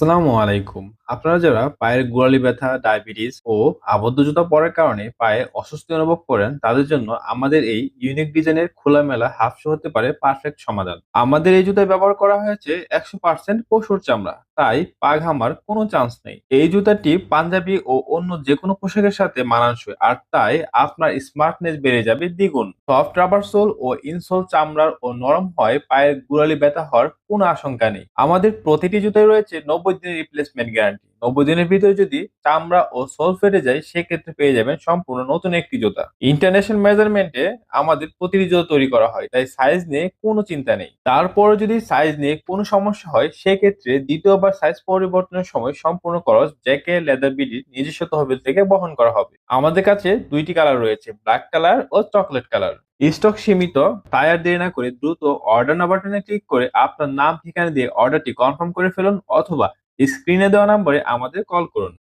আসসালামু আলাইকুম। আপনারা যারা পায়ের গোড়ালি ব্যথা, ডায়াবেটিস ও আবদ্ধ জুতা পরার কারণে পায়ে অস্বস্তি অনুভব করেন, তাদের জন্য আমাদের এই ইউনিক ডিজাইনের খোলামেলা হাফ শু হতে পারে পারফেক্ট সমাধান। আমাদের এই জুতায় ব্যবহার করা হয়েছে 100% পশুর চামড়া, তাই পা ঘামার কোনো চান্স নেই। এই জুতাটি পাঞ্জাবি ও অন্য যেকোনো পোশাকের সাথে মানানসই, আর তাই আপনার স্মার্টনেস বেড়ে যাবে দ্বিগুণ। সফট রাবার সোল ও ইনসোল চামড়ার ও নরম হয়, পায়ের গোড়ালি ব্যথা হওয়ার কোনো আশঙ্কা নেই। আমাদের প্রতিটি জুতায় রয়েছে 90 দিনের রিপ্লেসমেন্ট গ্যারান্টি। 90 দিনের ভিতরে যদি চামড়া ও সোল ফেটে যায়, সেক্ষেত্রে পেয়ে যাবেন সম্পূর্ণ নতুন একটি জুতা। ইন্টারন্যাশনাল মেজারমেন্টে আমাদের প্রতিটি জুতা তৈরি করা হয়, তাই সাইজ নিয়ে কোনো চিন্তা নেই। তারপরে যদি সাইজ নিয়ে কোনো সমস্যা হয়, সেক্ষেত্রে দ্বিতীয়বার সাইজ পরিবর্তনের সময় সম্পূর্ণ খরচ জেকে লেদার বিডির নিজস্ব তহবিল থেকে বহন করা হবে। আমাদের কাছে দুইটি কালার রয়েছে, ব্ল্যাক কালার ও চকলেট কালার। স্টক সীমিত, তাই আর দেরি না করে দ্রুত অর্ডার নাও বাটনে ক্লিক করে আপনার নাম ঠিকানা দিয়ে অর্ডারটি কনফার্ম করে ফেলুন, অথবা স্ক্রিনে দেওয়া নম্বরে আমাদের কল করুন।